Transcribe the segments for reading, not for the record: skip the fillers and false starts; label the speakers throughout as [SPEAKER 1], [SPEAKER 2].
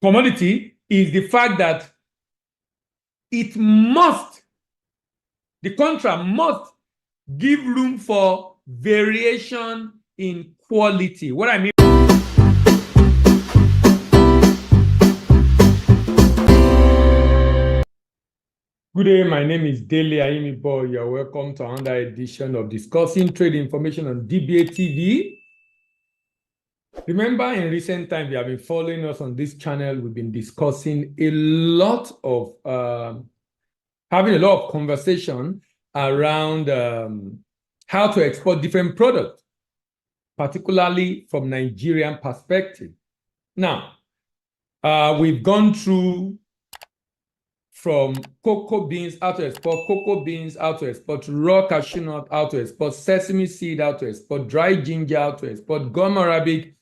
[SPEAKER 1] commodity is the fact that it must, the contract must give room for variation in quality. What I mean. Good day, my name is Dele Ayimibo. You're welcome to another edition of Discussing Trade Information on DBA TV. Remember, in recent times, you have been following us on this channel. We've been discussing a lot of, having a lot of conversation around how to export different products, particularly from Nigerian perspective. Now, we've gone through from cocoa beans, how to export cocoa beans, how to export raw cashew nut, how to export sesame seed, how to export dry ginger, how to export gum arabic,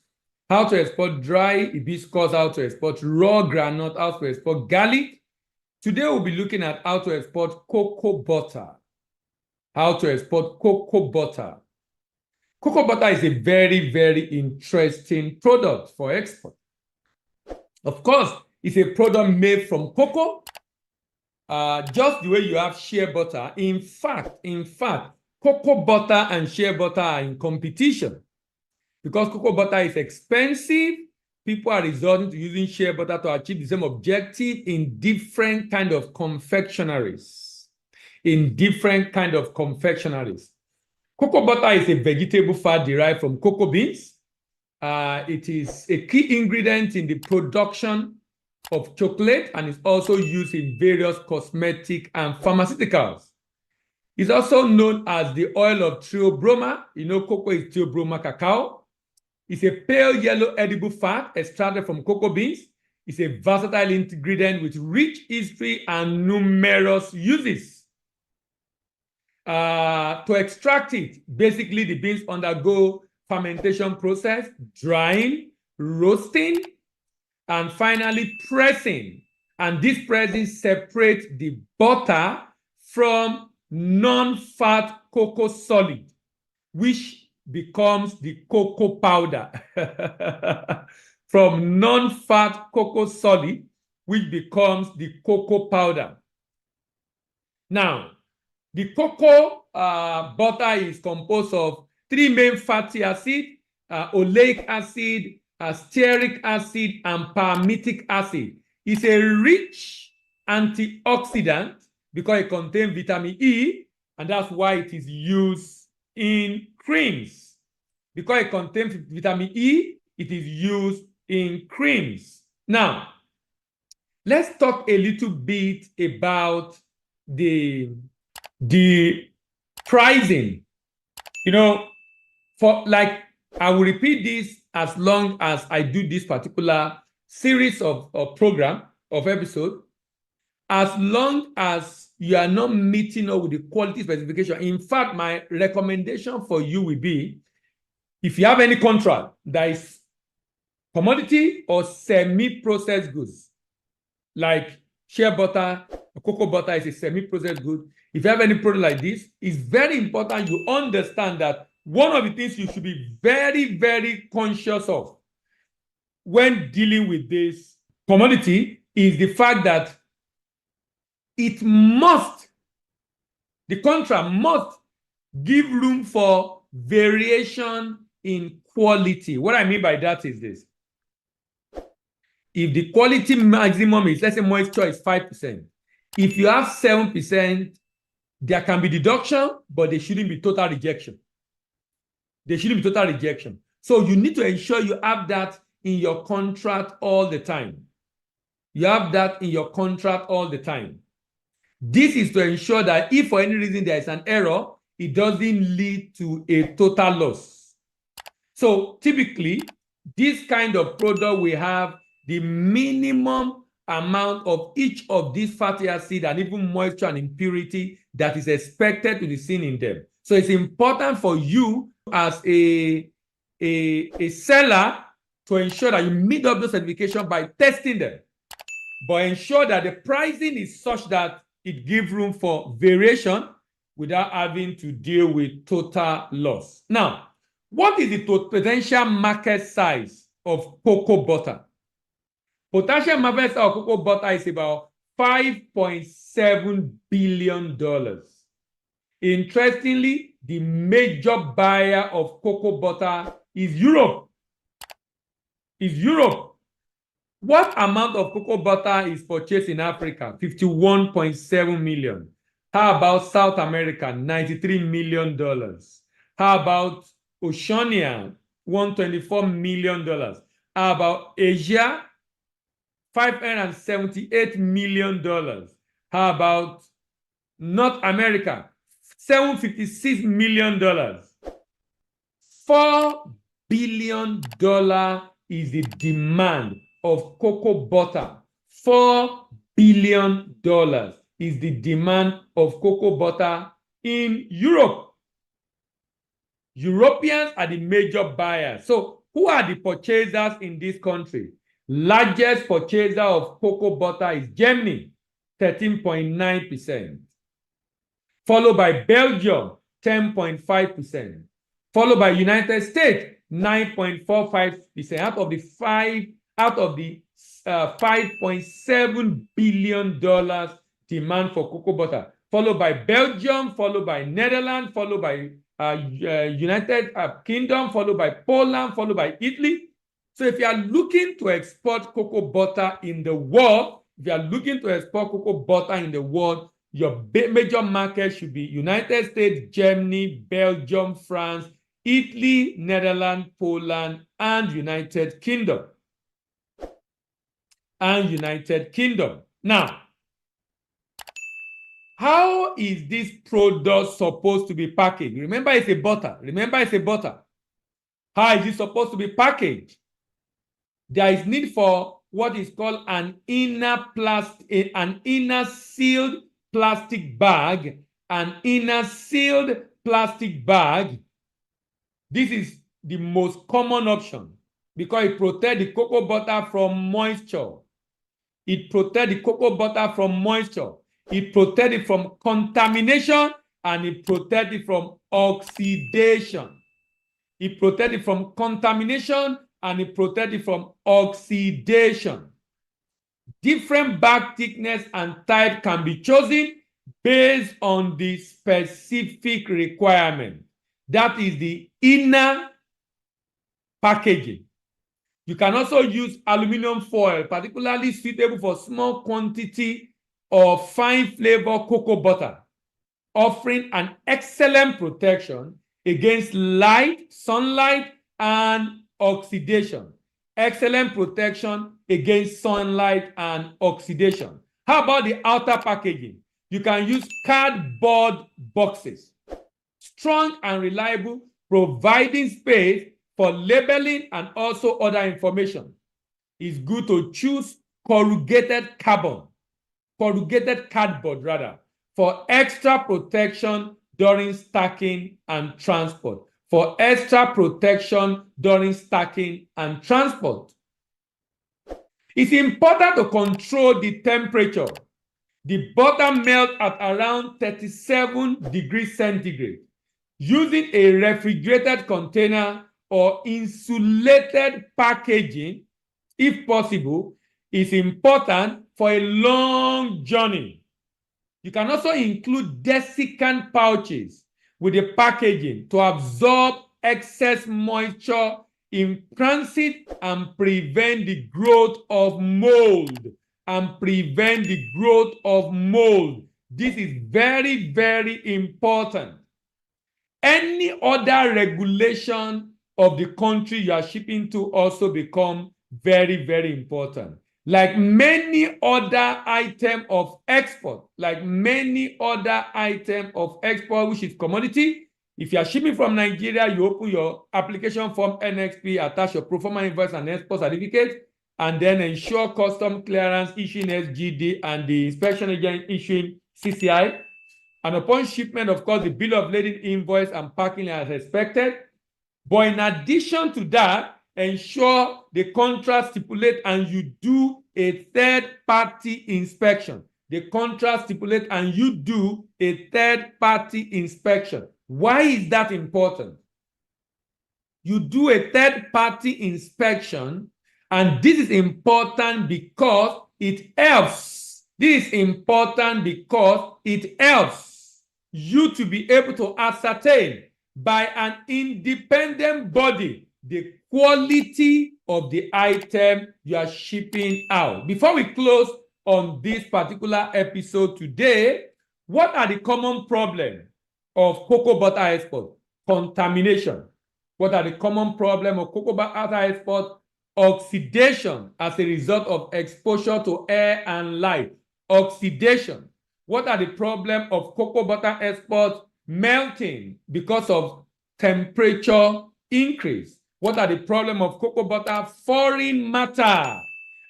[SPEAKER 1] how to export dry hibiscus, how to export raw groundnut, how to export garlic. Today we'll be looking at how to export cocoa butter. How to export cocoa butter. Cocoa butter is a very, very interesting product for export. Of course, it's a product made from cocoa. Just the way you have shea butter. In fact, cocoa butter and shea butter are in competition. Because cocoa butter is expensive, people are resorting to using shea butter to achieve the same objective in different kind of confectionaries. Cocoa butter is a vegetable fat derived from cocoa beans. It is a key ingredient in the production of chocolate and is also used in various cosmetic and pharmaceuticals. It's also known as the oil of theobroma. You know, cocoa is theobroma cacao. It's a pale yellow edible fat extracted from cocoa beans. It's a versatile ingredient with rich history and numerous uses. To extract it, basically the beans undergo fermentation process, drying, roasting, and finally pressing. And this pressing separates the butter from non-fat cocoa solid, which becomes the cocoa powder. From non-fat cocoa solid, which becomes the cocoa powder. Now, the cocoa butter is composed of three main fatty acids, oleic acid, stearic acid, and palmitic acid. It's a rich antioxidant because it contains vitamin E, and that's why it is used in creams. Because it contains vitamin E, it is used in creams. Now, let's talk a little bit about the pricing. You know, I will repeat this as long as I do this particular series of program, of episode. As long as you are not meeting up with the quality specification. In fact, my recommendation for you will be, if you have any contract that is commodity or semi-processed goods, like shea butter, cocoa butter is a semi-processed good. If you have any product like this, it's very important you understand that one of the things you should be very, very conscious of when dealing with this commodity is the fact that it must, the contract must give room for variation in quality. What I mean by that is this. If the quality maximum is, let's say moisture is 5%, if you have 7%, there can be deduction, but there shouldn't be total rejection. So you need to ensure you have that in your contract all the time. This is to ensure that if for any reason there is an error, it doesn't lead to a total loss. So typically, this kind of product we have the minimum amount of each of these fatty acids and even moisture and impurity that is expected to be seen in them. So it's important for you as a seller to ensure that you meet up those certifications by testing them, but ensure that the pricing is such that it gives room for variation without having to deal with total loss. Now, what is the potential market size of cocoa butter? Potential market of cocoa butter is about $5.7 billion. Interestingly, the major buyer of cocoa butter is Europe. What amount of cocoa butter is purchased in Africa? 51.7 million. How about South America? $93 million. How about Oceania? $124 million. How about Asia? $578 million. How about North America? $756 million. $4 billion is the demand of cocoa butter. $4 billion is the demand of cocoa butter in Europe. Europeans are the major buyers. So who are the purchasers in this country? Largest purchaser of cocoa butter is Germany, 13.9%. Followed by Belgium, 10.5%. Followed by United States, 9.45%. Out of the $5.7 billion demand for cocoa butter. Followed by Belgium, followed by Netherlands, followed by United Kingdom, followed by Poland, followed by Italy. So if you are looking to export cocoa butter in the world, your major market should be United States, Germany, Belgium, France, Italy, Netherlands, Poland, and United Kingdom. Now, how is this product supposed to be packaged? Remember, it's a butter. How is it supposed to be packaged? There is need for what is called an inner sealed plastic bag. This is the most common option because it protects the cocoa butter from moisture. It protects it from contamination, and it protects it from oxidation. Different bag thickness and type can be chosen based on the specific requirement. That is the inner packaging. You can also use aluminum foil, particularly suitable for small quantity of fine flavor cocoa butter, offering an excellent protection against light, sunlight, and oxidation. How about the outer packaging? You can use cardboard boxes, strong and reliable, providing space for labeling and also other information. It's good to choose corrugated cardboard for extra protection during stacking and transport. It's important to control the temperature. The butter melts at around 37 degrees centigrade. Using a refrigerated container or insulated packaging, if possible, is important for a long journey. You can also include desiccant pouches with the packaging to absorb excess moisture in transit and prevent the growth of mold. This is very, very important. Any other regulation of the country you are shipping to also become very, very important. Like many other items of export, which is commodity, if you are shipping from Nigeria, you open your application form NXP, attach your pro forma invoice and export certificate, and then ensure custom clearance issuing SGD and the inspection agent issuing CCI. And upon shipment, of course, the bill of lading, invoice, and packing as expected. But in addition to that, ensure the contract stipulate and you do a third-party inspection. Why is that important? You do a third-party inspection And this is important because it helps. This is important because it helps you to be able to ascertain by an independent body the quality of the item you are shipping out. Before we close on this particular episode today, what are the common problems of cocoa butter export? Contamination. What are the common problems of cocoa butter export? Oxidation as a result of exposure to air and light. Oxidation. What are the problems of cocoa butter export? Melting because of temperature increase. What are the problems of cocoa butter? Foreign matter.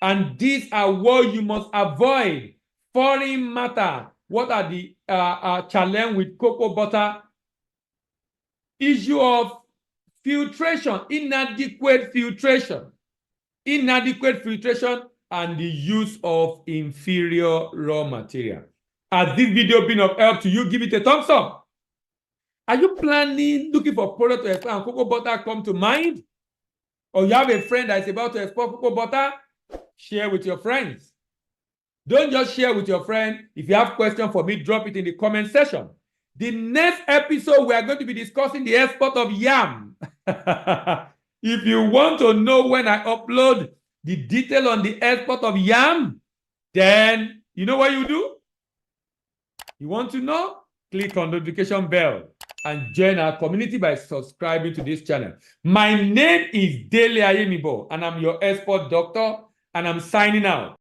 [SPEAKER 1] And these are what you must avoid. Foreign matter. What are the challenge with cocoa butter? Issue of filtration, inadequate filtration, and the use of inferior raw material. Has this video been of help to you? Give it a thumbs up. Are you planning, looking for product to export and cocoa butter come to mind? Or you have a friend that is about to export cocoa butter? Share with your friends. Don't just share with your friend. If you have questions for me, drop it in the comment section. The next episode, we are going to be discussing the export of yam. If you want to know when I upload the detail on the export of yam, then you know what you do? You want to know? Click on the notification bell and join our community by subscribing to this channel. My name is Dele Ayemibo, and I'm your export doctor, and I'm signing out.